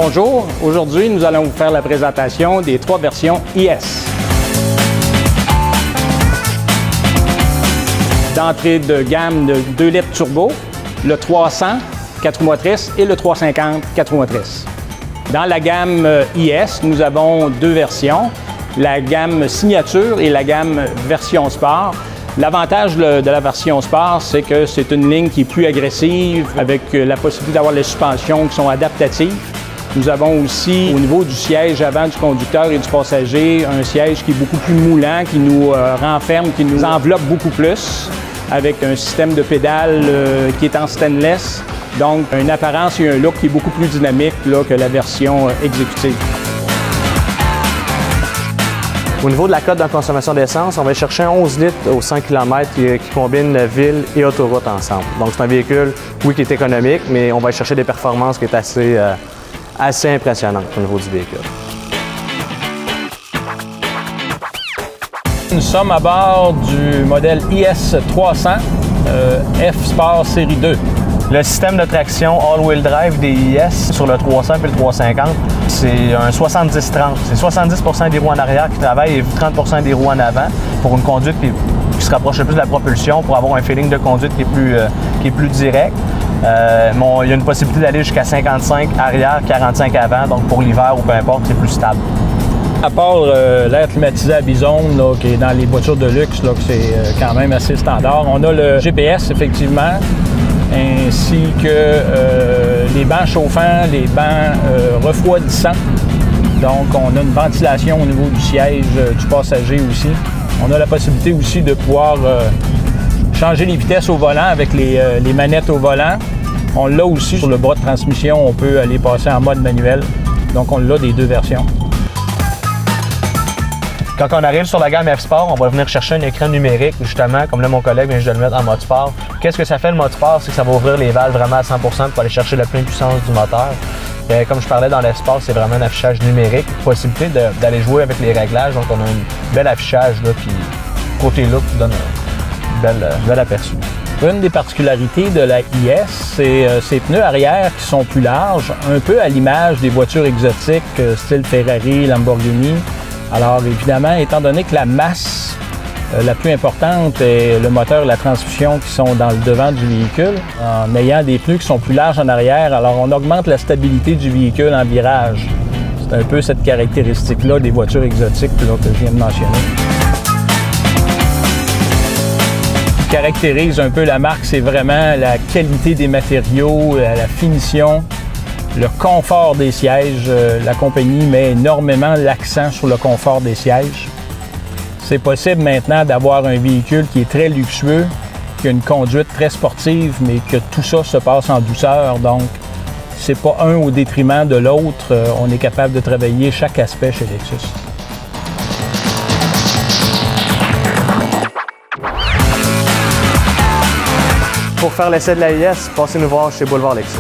Bonjour, aujourd'hui nous allons vous faire la présentation des 3 versions IS. D'entrée de gamme de 2 litres turbo, le 300 4 roues motrices et le 350 4 roues motrices. Dans la gamme IS, nous avons 2 versions, la gamme Signature et la gamme version Sport. L'avantage de la version Sport, c'est que c'est une ligne qui est plus agressive, avec la possibilité d'avoir les suspensions qui sont adaptatives. Nous avons aussi, au niveau du siège avant du conducteur et du passager, un siège qui est beaucoup plus moulant, qui nous renferme, qui nous enveloppe beaucoup plus, avec un système de pédale qui est en stainless. Donc, une apparence et un look qui est beaucoup plus dynamique là, que la version exécutive. Au niveau de la cote de consommation d'essence, on va chercher un 11 litres au 100 km qui combine la ville et autoroute ensemble. Donc, c'est un véhicule, oui, qui est économique, mais on va chercher des performances qui est assez impressionnantes au niveau du véhicule. Nous sommes à bord du modèle IS 300 F Sport Série 2. Le système de traction all-wheel drive des IS sur le 300 et le 350, c'est un 70-30. C'est 70 des roues en arrière qui travaillent et 30 des roues en avant pour une conduite qui se rapproche le plus de la propulsion, pour avoir un feeling de conduite qui est plus direct. Il y a une possibilité d'aller jusqu'à 55 arrière, 45 avant, donc pour l'hiver ou peu importe, c'est plus stable. À part l'air climatisé à Bizone, là, qui est dans les voitures de luxe, là, que c'est quand même assez standard, on a le GPS, effectivement, ainsi que les bancs chauffants, les bancs refroidissants. Donc, on a une ventilation au niveau du siège du passager aussi. On a la possibilité aussi de pouvoir changer les vitesses au volant avec les manettes au volant. On l'a aussi sur le bras de transmission, on peut aller passer en mode manuel. Donc, on l'a des 2 versions. Quand on arrive sur la gamme F-Sport, on va venir chercher un écran numérique, justement, comme là mon collègue vient de le mettre en mode sport. Qu'est-ce que ça fait le mode sport? C'est que ça va ouvrir les valves vraiment à 100% pour aller chercher la pleine puissance du moteur. Et comme je parlais dans l'F-Sport, c'est vraiment un affichage numérique, possibilité d'aller jouer avec les réglages. Donc on a un bel affichage là, qui, côté look, qui donne un bel aperçu. Une des particularités de la IS, c'est ses pneus arrière qui sont plus larges, un peu à l'image des voitures exotiques style Ferrari, Lamborghini. Alors évidemment, étant donné que la masse la plus importante est le moteur et la transmission qui sont dans le devant du véhicule, en ayant des pneus qui sont plus larges en arrière, alors on augmente la stabilité du véhicule en virage. C'est un peu cette caractéristique-là des voitures exotiques là, que je viens de mentionner. Ce qui caractérise un peu la marque, c'est vraiment la qualité des matériaux, la finition, le confort des sièges. La compagnie met énormément l'accent sur le confort des sièges. C'est possible maintenant d'avoir un véhicule qui est très luxueux, qui a une conduite très sportive, mais que tout ça se passe en douceur. Donc, c'est pas un au détriment de l'autre. On est capable de travailler chaque aspect chez Lexus. Pour faire l'essai de la IS, passez nous voir chez Boulevard Lexus.